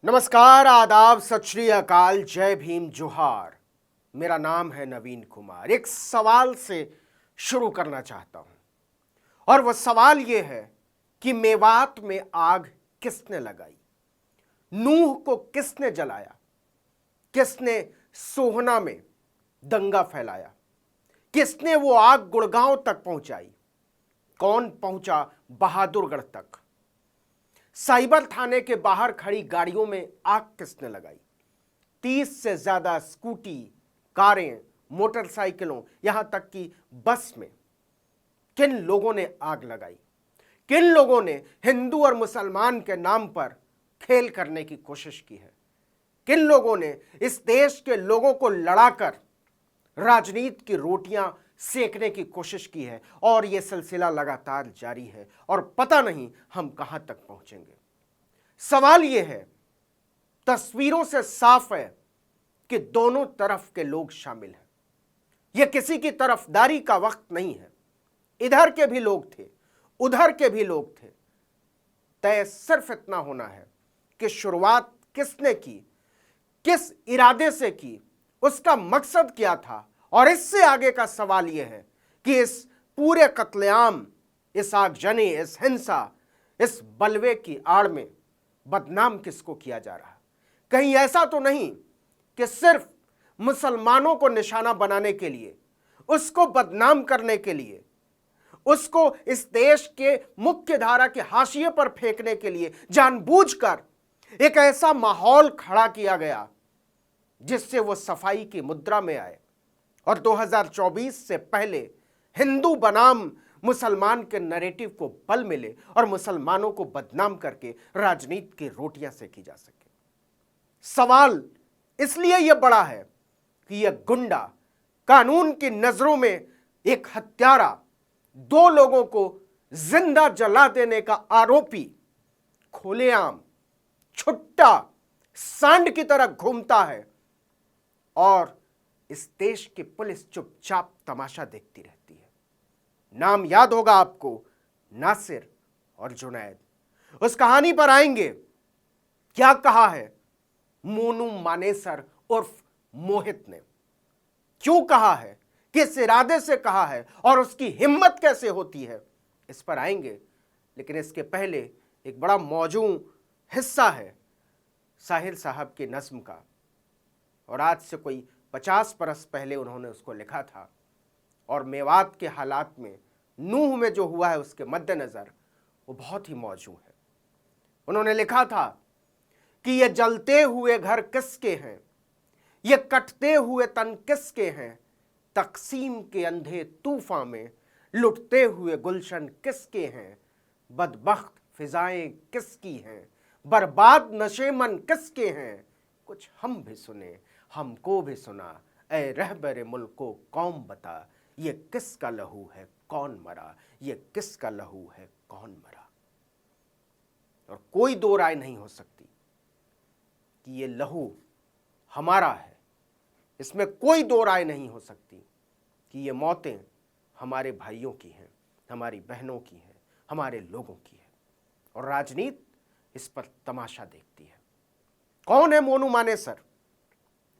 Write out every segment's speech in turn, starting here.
नमस्कार, आदाब, सत श्री अकाल, जय भीम, जोहार। मेरा नाम है नवीन कुमार। एक सवाल से शुरू करना चाहता हूं और वह सवाल यह है कि मेवात में आग किसने लगाई? नूह को किसने जलाया? किसने सोहना में दंगा फैलाया? किसने वो आग गुड़गांव तक पहुंचाई? कौन पहुंचा बहादुरगढ़ तक? साइबर थाने के बाहर खड़ी गाड़ियों में आग किसने लगाई? 30 से ज्यादा स्कूटी, कारें, मोटरसाइकिलों, यहां तक कि बस में किन लोगों ने आग लगाई? किन लोगों ने हिंदू और मुसलमान के नाम पर खेल करने की कोशिश की है? किन लोगों ने इस देश के लोगों को लड़ाकर राजनीति की रोटियां सेकने की कोशिश की है? और यह सिलसिला लगातार जारी है और पता नहीं हम कहां तक पहुंचेंगे। सवाल यह है, तस्वीरों से साफ है कि दोनों तरफ के लोग शामिल हैं। यह किसी की तरफदारी का वक्त नहीं है। इधर के भी लोग थे, उधर के भी लोग थे। तय सिर्फ इतना होना है कि शुरुआत किसने की, किस इरादे से की, उसका मकसद क्या था। और इससे आगे का सवाल यह है कि इस पूरे कत्लेआम, इस आगजनी, इस हिंसा, इस बलवे की आड़ में बदनाम किसको किया जा रहा है? कहीं ऐसा तो नहीं कि सिर्फ मुसलमानों को निशाना बनाने के लिए, उसको बदनाम करने के लिए, उसको इस देश के मुख्य धारा के हाशिए पर फेंकने के लिए जानबूझकर एक ऐसा माहौल खड़ा किया गया जिससे वो सफाई की मुद्रा में आए और 2024 से पहले हिंदू बनाम मुसलमान के नैरेटिव को बल मिले और मुसलमानों को बदनाम करके राजनीति की रोटियां सेकी जा सके। सवाल इसलिए यह बड़ा है कि यह गुंडा, कानून की नजरों में एक हत्यारा, 2 लोगों को जिंदा जला देने का आरोपी खुलेआम छुट्टा सांड की तरह घूमता है और इस देश की पुलिस चुपचाप तमाशा देखती रहती है। नाम याद होगा आपको, नासिर और जुनैद। उस कहानी पर आएंगे। क्या कहा है मोनू मानेसर उर्फ मोहित ने? क्यों कहा है, किस इरादे से कहा है और उसकी हिम्मत कैसे होती है, इस पर आएंगे। लेकिन इसके पहले एक बड़ा मौजू हिस्सा है साहिर साहब की नज्म का, और आज से कोई 50 बरस पहले उन्होंने उसको लिखा था। और मेवात के हालात में, नूह में जो हुआ है उसके मद्देनजर वो बहुत ही मौजू है। उन्होंने लिखा था कि ये जलते हुए घर किसके हैं, ये कटते हुए तन किसके हैं, तकसीम के अंधे तूफान में लुटते हुए गुलशन किसके हैं, बदबख्त फिजाएं किसकी हैं, बर्बाद नशेमन किसके हैं, कुछ हम भी सुने, हमको भी सुना, ऐ रहबरे मुल्क को कौम बता, ये किसका लहू है कौन मरा, ये किसका लहू है कौन मरा। और कोई दो राय नहीं हो सकती कि ये लहू हमारा है। इसमें कोई दो राय नहीं हो सकती कि ये मौतें हमारे भाइयों की हैं, हमारी बहनों की हैं, हमारे लोगों की है। और राजनीति इस पर तमाशा देखती है। कौन है मोनू मानेसर?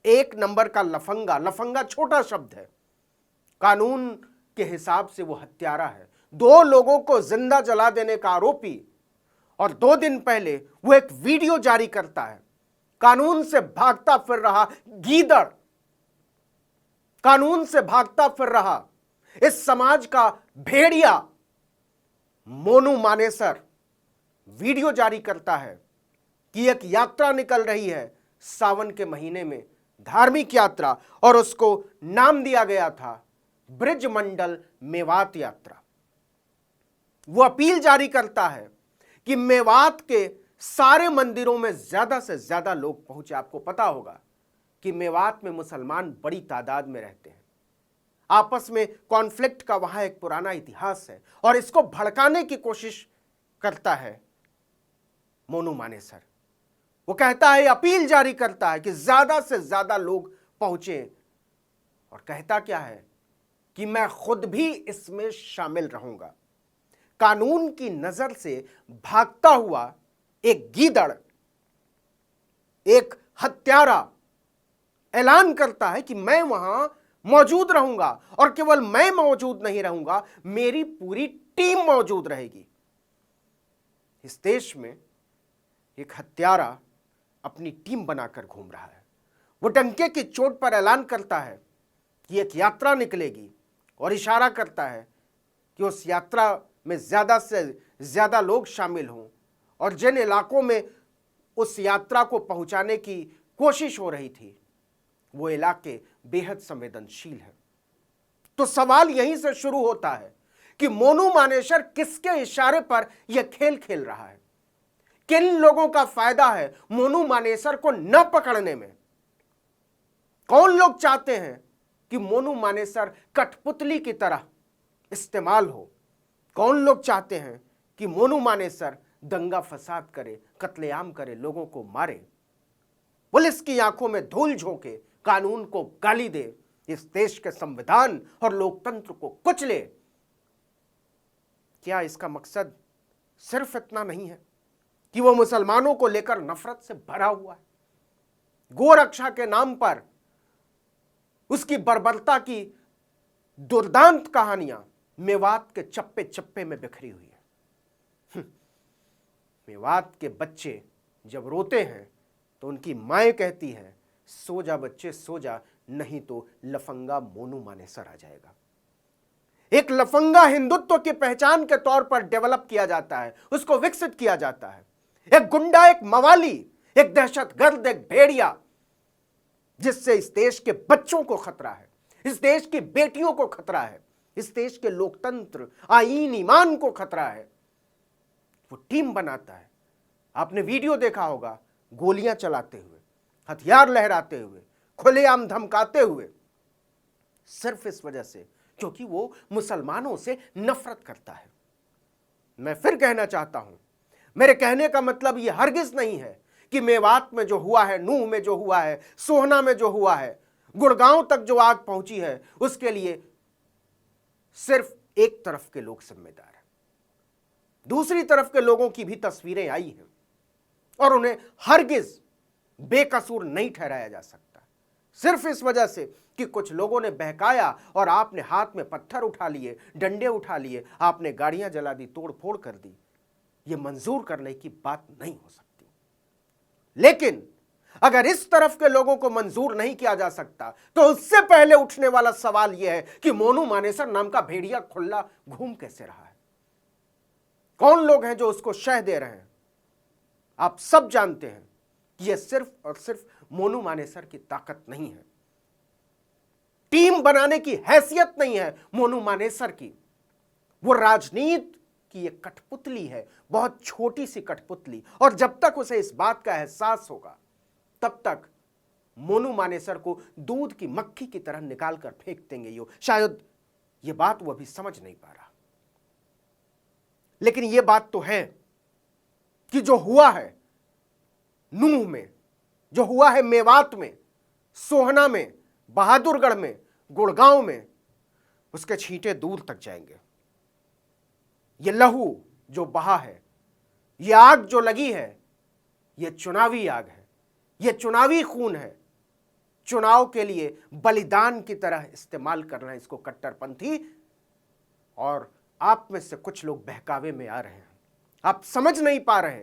1 नंबर का लफंगा। लफंगा छोटा शब्द है, कानून के हिसाब से वो हत्यारा है। 2 लोगों को जिंदा जला देने का आरोपी। और 2 दिन पहले वो एक वीडियो जारी करता है, कानून से भागता फिर रहा गीदड़, कानून से भागता फिर रहा इस समाज का भेड़िया मोनू मानेसर वीडियो जारी करता है कि एक यात्रा निकल रही है सावन के महीने में, धार्मिक यात्रा, और उसको नाम दिया गया था ब्रिजमंडल मेवात यात्रा। वो अपील जारी करता है कि मेवात के सारे मंदिरों में ज्यादा से ज्यादा लोग पहुंचे। आपको पता होगा कि मेवात में मुसलमान बड़ी तादाद में रहते हैं। आपस में कॉन्फ्लिक्ट का वहां एक पुराना इतिहास है और इसको भड़काने की कोशिश करता है मोनू मानेसर। वो कहता है, अपील जारी करता है कि ज्यादा से ज्यादा लोग पहुंचे, और कहता क्या है कि मैं खुद भी इसमें शामिल रहूंगा। कानून की नजर से भागता हुआ एक गीदड़ एक हत्यारा ऐलान करता है कि मैं वहां मौजूद रहूंगा, और केवल मैं मौजूद नहीं रहूंगा, मेरी पूरी टीम मौजूद रहेगी। इस देश में एक हत्यारा अपनी टीम बनाकर घूम रहा है। वो डंके की चोट पर ऐलान करता है कि एक यात्रा निकलेगी, और इशारा करता है कि उस यात्रा में ज्यादा से ज्यादा लोग शामिल हों, और जिन इलाकों में उस यात्रा को पहुंचाने की कोशिश हो रही थी वो इलाके बेहद संवेदनशील हैं। तो सवाल यहीं से शुरू होता है कि मोनू मानेसर किसके इशारे पर यह खेल खेल रहा है? किन लोगों का फायदा है मोनू मानेसर को न पकड़ने में? कौन लोग चाहते हैं कि मोनू मानेसर कठपुतली की तरह इस्तेमाल हो? कौन लोग चाहते हैं कि मोनू मानेसर दंगा फसाद करे, कत्लेआम करे, लोगों को मारे, पुलिस की आंखों में धूल झोंके, कानून को गाली दे, इस देश के संविधान और लोकतंत्र को कुचले? क्या इसका मकसद सिर्फ इतना नहीं है कि वो मुसलमानों को लेकर नफरत से भरा हुआ है? गोरक्षा के नाम पर उसकी बर्बरता की दुर्दांत कहानियां मेवात के चप्पे चप्पे में बिखरी हुई है। मेवात के बच्चे जब रोते हैं तो उनकी माएं कहती है, सो जा बच्चे सो जा, नहीं तो लफंगा मोनू मानेसर आ जाएगा। एक लफंगा हिंदुत्व की पहचान के तौर पर डेवलप किया जाता है, उसको विकसित किया जाता है। एक गुंडा, एक मवाली, एक दहशतगर्द, एक भेड़िया, जिससे इस देश के बच्चों को खतरा है, इस देश की बेटियों को खतरा है, इस देश के लोकतंत्र, आईन, ईमान को खतरा है। वो टीम बनाता है। आपने वीडियो देखा होगा, गोलियां चलाते हुए, हथियार लहराते हुए, खुलेआम धमकाते हुए, सिर्फ इस वजह से क्योंकि वो मुसलमानों से नफरत करता है। मैं फिर कहना चाहता हूं, मेरे कहने का मतलब यह हरगिज नहीं है कि मेवात में जो हुआ है, नूह में जो हुआ है, सोहना में जो हुआ है, गुड़गांव तक जो आग पहुंची है, उसके लिए सिर्फ एक तरफ के लोग जिम्मेदार हैं। दूसरी तरफ के लोगों की भी तस्वीरें आई हैं और उन्हें हरगिज बेकसूर नहीं ठहराया जा सकता, सिर्फ इस वजह से कि कुछ लोगों ने बहकाया और आपने हाथ में पत्थर उठा लिए, डंडे उठा लिए, आपने गाड़ियां जला दी, तोड़ फोड़ कर दी। यह मंजूर करने की बात नहीं हो सकती। लेकिन अगर इस तरफ के लोगों को मंजूर नहीं किया जा सकता तो उससे पहले उठने वाला सवाल यह है कि मोनू मानेसर नाम का भेड़िया खुला घूम कैसे रहा है? कौन लोग हैं जो उसको शह दे रहे हैं? आप सब जानते हैं कि यह सिर्फ और सिर्फ मोनू मानेसर की ताकत नहीं है, टीम बनाने की हैसियत नहीं है मोनू मानेसर की। वो राजनीति की एक कठपुतली है, बहुत छोटी सी कठपुतली, और जब तक उसे इस बात का एहसास होगा तब तक मोनू मानेसर को दूध की मक्खी की तरह निकाल कर फेंक देंगे। यो शायद यह बात वो अभी समझ नहीं पा रहा, लेकिन यह बात तो है कि जो हुआ है नूह में, जो हुआ है मेवात में, सोहना में, बहादुरगढ़ में, गुड़गांव में, उसके छींटे दूर तक जाएंगे। ये लहू जो बहा है, ये आग जो लगी है, ये चुनावी आग है, ये चुनावी खून है। चुनाव के लिए बलिदान की तरह इस्तेमाल करना इसको कट्टरपंथी, और आप में से कुछ लोग बहकावे में आ रहे हैं। आप समझ नहीं पा रहे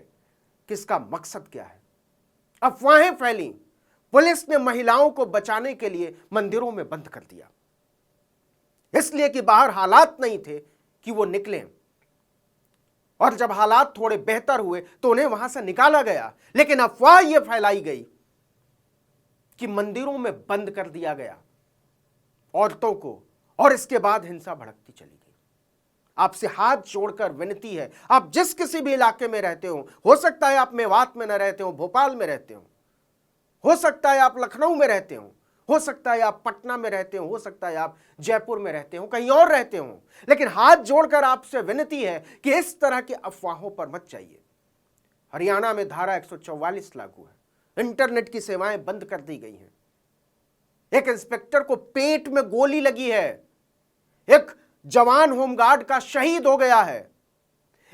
कि इसका मकसद क्या है। अफवाहें फैली, पुलिस ने महिलाओं को बचाने के लिए मंदिरों में बंद कर दिया, इसलिए कि बाहर हालात नहीं थे कि वो निकलें, और जब हालात थोड़े बेहतर हुए तो उन्हें वहां से निकाला गया। लेकिन अफवाह यह फैलाई गई कि मंदिरों में बंद कर दिया गया औरतों को, और इसके बाद हिंसा भड़कती चली गई। आपसे हाथ जोड़कर विनती है, आप जिस किसी भी इलाके में रहते हो सकता है आप मेवात में न रहते हो, भोपाल में रहते हो सकता है आप लखनऊ में रहते हो सकता है आप पटना में रहते हो सकता है आप जयपुर में रहते हो, कहीं और रहते हो, लेकिन हाथ जोड़कर आपसे विनती है कि इस तरह की अफवाहों पर मत जाइए। हरियाणा में धारा 144 लागू है, इंटरनेट की सेवाएं बंद कर दी गई हैं, एक इंस्पेक्टर को पेट में गोली लगी है, एक जवान होमगार्ड का शहीद हो गया है,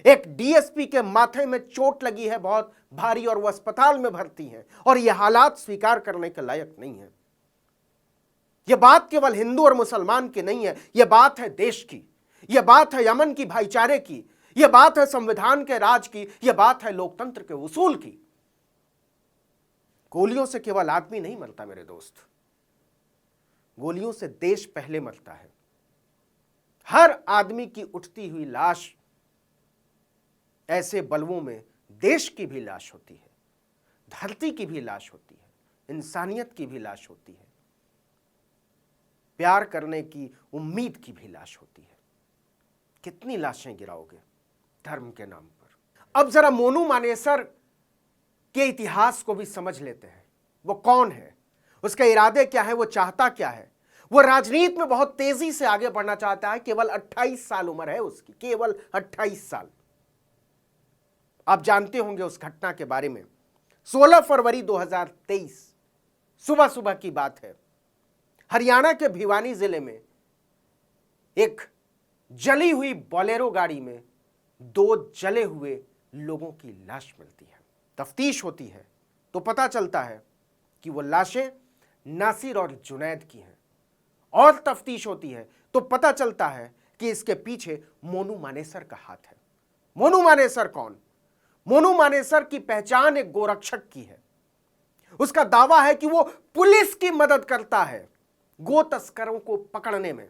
एक डीएसपी के माथे में चोट लगी है बहुत भारी और वो अस्पताल में भर्ती है और ये हालात स्वीकार करने के लायक नहीं है। यह बात केवल हिंदू और मुसलमान की नहीं है, यह बात है देश की, यह बात है अमन की, भाईचारे की, यह बात है संविधान के राज की, यह बात है लोकतंत्र के उसूल की। गोलियों से केवल आदमी नहीं मरता मेरे दोस्त, गोलियों से देश पहले मरता है। हर आदमी की उठती हुई लाश ऐसे बलवों में देश की भी लाश होती है, धरती की भी लाश होती है, इंसानियत की भी लाश होती है, प्यार करने की उम्मीद की भी लाश होती है। कितनी लाशें गिराओगे धर्म के नाम पर। अब जरा मोनू मानेसर के इतिहास को भी समझ लेते हैं। वो कौन है, उसके इरादे क्या है, वो चाहता क्या है। वो राजनीति में बहुत तेजी से आगे बढ़ना चाहता है। केवल 28 साल उम्र है उसकी, केवल 28 साल। आप जानते होंगे उस घटना के बारे में। 16 फरवरी 2023 सुबह सुबह की बात है। हरियाणा के भिवानी जिले में एक जली हुई बोलेरो गाड़ी में 2 जले हुए लोगों की लाश मिलती है। तफ्तीश होती है तो पता चलता है कि वो लाशें नासिर और जुनैद की हैं, और तफ्तीश होती है तो पता चलता है कि इसके पीछे मोनू मानेसर का हाथ है। मोनू मानेसर कौन? मोनू मानेसर की पहचान एक गोरक्षक की है। उसका दावा है कि वो पुलिस की मदद करता है गो तस्करों को पकड़ने में।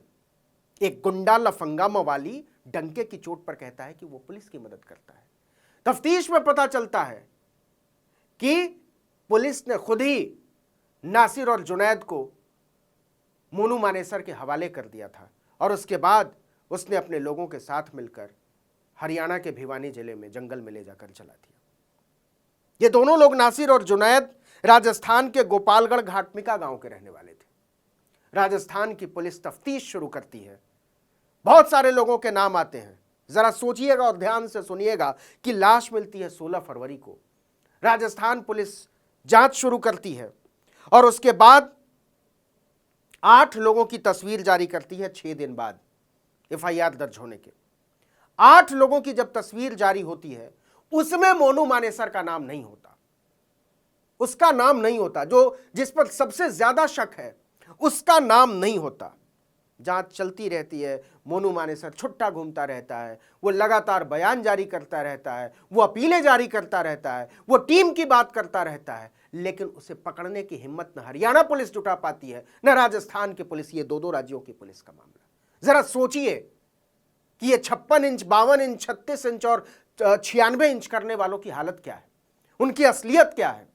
एक गुंडा लफंगा मवाली डंके की चोट पर कहता है कि वो पुलिस की मदद करता है। तफ्तीश में पता चलता है कि पुलिस ने खुद ही नासिर और जुनैद को मोनू मानेसर के हवाले कर दिया था और उसके बाद उसने अपने लोगों के साथ मिलकर हरियाणा के भिवानी जिले में जंगल में ले जाकर जला दिया। ये दोनों लोग, नासिर और जुनैद, राजस्थान के गोपालगढ़ घाटमिका गांव के रहने वाले थे। राजस्थान की पुलिस तफ्तीश शुरू करती है। बहुत सारे लोगों के नाम आते हैं। जरा सोचिएगा और ध्यान से सुनिएगा कि लाश मिलती है 16 फरवरी को। राजस्थान पुलिस जांच शुरू करती है और उसके बाद 8 लोगों की तस्वीर जारी करती है 6 दिन बाद एफआईआर दर्ज होने के। 8 लोगों की जब तस्वीर जारी होती है उसमें मोनू मानेसर का नाम नहीं होता। उसका नाम नहीं होता। जो जिस पर सबसे ज्यादा शक है उसका नाम नहीं होता। जांच चलती रहती है। मोनू मानेसर छुट्टा घूमता रहता है, वो लगातार बयान जारी करता रहता है, वो अपीलें जारी करता रहता है, वो टीम की बात करता रहता है, लेकिन उसे पकड़ने की हिम्मत न हरियाणा पुलिस जुटा पाती है न राजस्थान की पुलिस। ये दो राज्यों की पुलिस का मामला। जरा सोचिए कि ये 56 इंच, 52 इंच, 36 इंच और 96 इंच करने वालों की हालत क्या है, उनकी असलियत क्या है।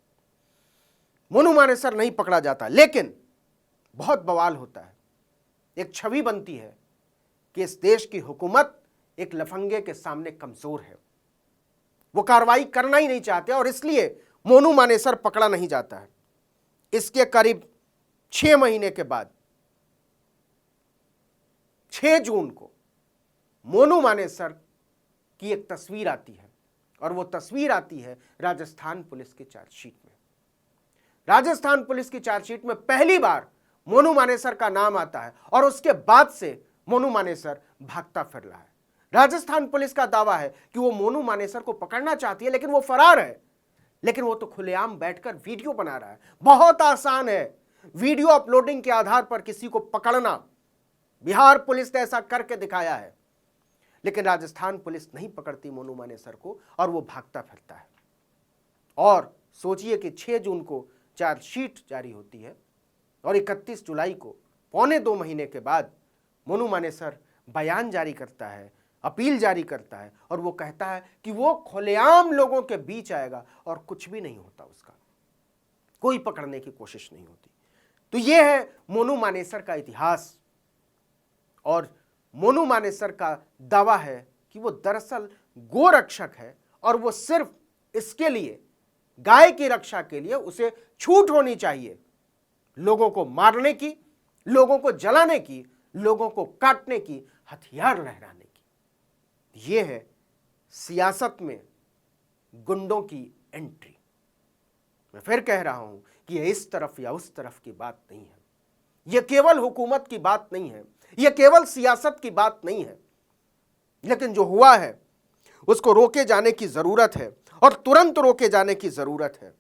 मोनू मानेसर नहीं पकड़ा जाता, लेकिन बहुत बवाल होता है। एक छवि बनती है कि इस देश की हुकूमत एक लफंगे के सामने कमजोर है, वो कार्रवाई करना ही नहीं चाहते और इसलिए मोनू मानेसर पकड़ा नहीं जाता है। इसके करीब 6 महीने के बाद 6 जून को मोनू मानेसर की एक तस्वीर आती है और वो तस्वीर आती है राजस्थान पुलिस की चार्जशीट में। राजस्थान पुलिस की चार्जशीट में पहली बार मोनू मानेसर का नाम आता है और उसके बाद से मोनू मानेसर भागता फिर रहा है। राजस्थान पुलिस का दावा है कि वो मोनू मानेसर को पकड़ना चाहती है, लेकिन वो फरार है। लेकिन वो तो खुलेआम बैठकर वीडियो बना रहा है। बहुत आसान है वीडियो अपलोडिंग के आधार पर किसी को पकड़ना। बिहार पुलिस ने ऐसा करके दिखाया है, लेकिन राजस्थान पुलिस नहीं पकड़ती मोनू मानेसर को और वो भागता फिरता है। और सोचिए कि 6 जून को चार्जशीट जारी होती है और 31 जुलाई को, पौने 2 महीने के बाद, मोनू मानेसर बयान जारी करता है, अपील जारी करता है और वो कहता है कि वो खुलेआम लोगों के बीच आएगा और कुछ भी नहीं होता उसका, कोई पकड़ने की कोशिश नहीं होती। तो ये है मोनू मानेसर का इतिहास। और मोनू मानेसर का दावा है कि वो दरअसल गोरक्षक है और वो सिर्फ इसके लिए, गाय की रक्षा के लिए उसे छूट होनी चाहिए लोगों को मारने की, लोगों को जलाने की, लोगों को काटने की, हथियार लहराने की। यह है सियासत में गुंडों की एंट्री। मैं फिर कह रहा हूं कि यह इस तरफ या उस तरफ की बात नहीं है, यह केवल हुकूमत की बात नहीं है, यह केवल सियासत की बात नहीं है, लेकिन जो हुआ है उसको रोके जाने की जरूरत है और तुरंत रोके जाने की जरूरत है।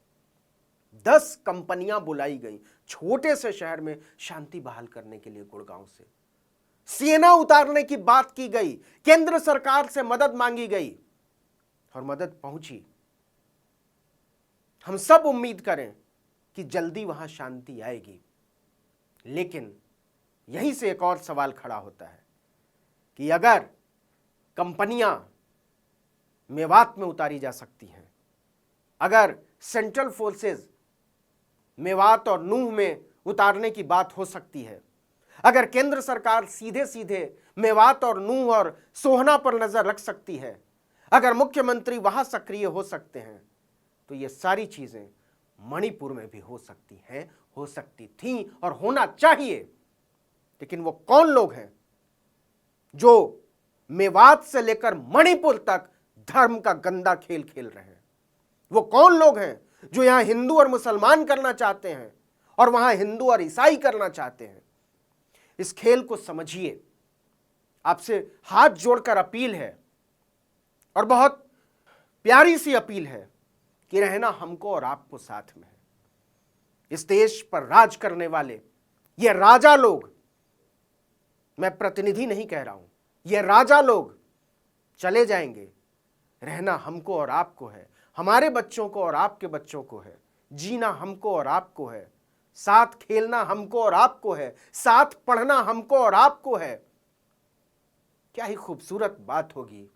10 कंपनियां बुलाई गई छोटे से शहर में शांति बहाल करने के लिए गुड़गांव से। सेना उतारने की बात की गई, केंद्र सरकार से मदद मांगी गई और मदद पहुंची। हम सब उम्मीद करें कि जल्दी वहां शांति आएगी। लेकिन यहीं से एक और सवाल खड़ा होता है कि अगर कंपनियां मेवात में उतारी जा सकती हैं, अगर सेंट्रल फोर्सेस मेवात और नूह में उतारने की बात हो सकती है, अगर केंद्र सरकार सीधे सीधे मेवात और नूह और सोहना पर नजर रख सकती है, अगर मुख्यमंत्री वहां सक्रिय हो सकते हैं, तो ये सारी चीजें मणिपुर में भी हो सकती हैं, हो सकती थी और होना चाहिए। लेकिन वो कौन लोग हैं जो मेवात से लेकर मणिपुर तक धर्म का गंदा खेल खेल रहे हैं? वो कौन लोग हैं जो यहां हिंदू और मुसलमान करना चाहते हैं और वहां हिंदू और ईसाई करना चाहते हैं? इस खेल को समझिए। आपसे हाथ जोड़कर अपील है और बहुत प्यारी सी अपील है कि रहना हमको और आपको साथ में है। इस देश पर राज करने वाले ये राजा लोग, मैं प्रतिनिधि नहीं कह रहा हूं, ये राजा लोग चले जाएंगे। रहना हमको और आपको है, हमारे बच्चों को और आपके बच्चों को है, जीना हमको और आपको है, साथ खेलना हमको और आपको है, साथ पढ़ना हमको और आपको है। क्या ही खूबसूरत बात होगी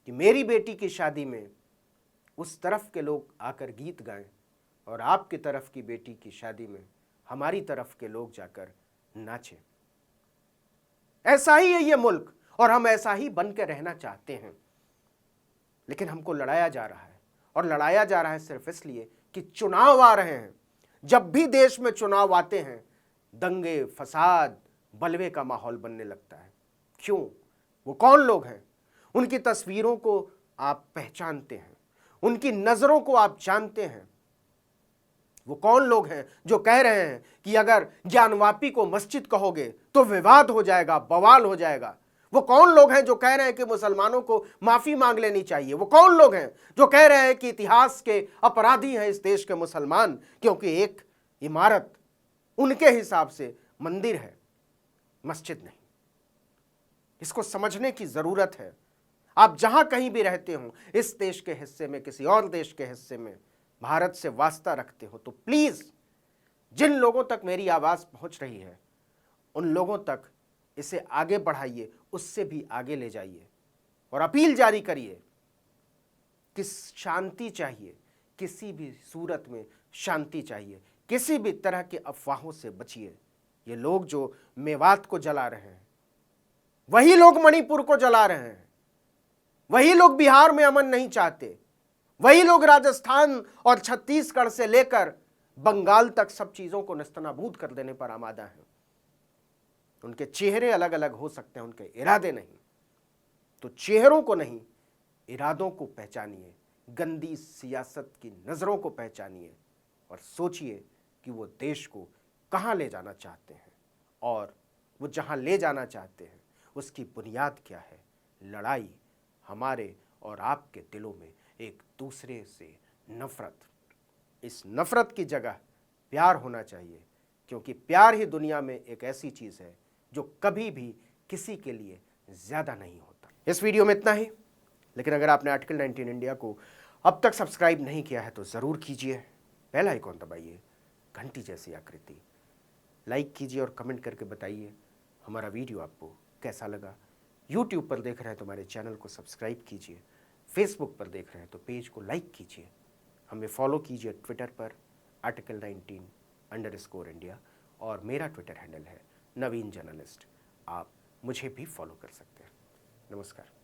कि मेरी बेटी की शादी में उस तरफ के लोग आकर गीत गाएं और आपकी तरफ की बेटी की शादी में हमारी तरफ के लोग जाकर नाचें। ऐसा ही है ये मुल्क और हम ऐसा ही बन के रहना चाहते हैं। लेकिन हमको लड़ाया जा रहा है और लड़ाया जा रहा है सिर्फ इसलिए कि चुनाव आ रहे हैं। जब भी देश में चुनाव आते हैं, दंगे, फसाद, बलवे का माहौल बनने लगता है। क्यों? वो कौन लोग हैं? उनकी तस्वीरों को आप पहचानते हैं, उनकी नजरों को आप जानते हैं। वो कौन लोग हैं जो कह रहे हैं कि अगर ज्ञानवापी को मस्जिद कहोगे तो विवाद हो जाएगा, बवाल हो जाएगा? वो कौन लोग हैं जो कह रहे हैं कि मुसलमानों को माफी मांग लेनी चाहिए? वो कौन लोग हैं जो कह रहे हैं कि इतिहास के अपराधी हैं इस देश के मुसलमान, क्योंकि एक इमारत उनके हिसाब से मंदिर है, मस्जिद नहीं? इसको समझने की जरूरत है। आप जहां कहीं भी रहते हो, इस देश के हिस्से में, किसी और देश के हिस्से में भारत से वास्ता रखते हो, तो प्लीज जिन लोगों तक मेरी आवाज पहुंच रही है उन लोगों तक इसे आगे बढ़ाइए, उससे भी आगे ले जाइए और अपील जारी करिए कि शांति चाहिए, किसी भी सूरत में शांति चाहिए, किसी भी तरह के अफवाहों से बचिए। ये लोग जो मेवात को जला रहे हैं, वही लोग मणिपुर को जला रहे हैं, वही लोग बिहार में अमन नहीं चाहते, वही लोग राजस्थान और छत्तीसगढ़ से लेकर बंगाल तक सब चीजों को नेस्तनाबूद कर देने पर आमादा हैं। उनके चेहरे अलग अलग हो सकते हैं, उनके इरादे नहीं। तो चेहरों को नहीं, इरादों को पहचानिए, गंदी सियासत की नजरों को पहचानिए और सोचिए कि वो देश को कहां ले जाना चाहते हैं और वो जहां ले जाना चाहते हैं उसकी बुनियाद क्या है। लड़ाई हमारे और आपके दिलों में एक दूसरे से नफरत, इस नफरत की जगह प्यार होना चाहिए, क्योंकि प्यार ही दुनिया में एक ऐसी चीज है जो कभी भी किसी के लिए ज्यादा नहीं होता। इस वीडियो में इतना ही। लेकिन अगर आपने आर्टिकल 19 इंडिया को अब तक सब्सक्राइब नहीं किया है तो जरूर कीजिए, बेल आइकॉन दबाइए, घंटी जैसी आकृति, लाइक कीजिए और कमेंट करके बताइए हमारा वीडियो आपको कैसा लगा। यूट्यूब पर देख रहे हैं तो हमारे चैनल को सब्सक्राइब कीजिए, फेसबुक पर देख रहे हैं तो पेज को लाइक कीजिए, हमें फॉलो कीजिए ट्विटर पर article19_India और मेरा ट्विटर हैंडल है नवीन जर्नलिस्ट। आप मुझे भी फॉलो कर सकते हैं। नमस्कार।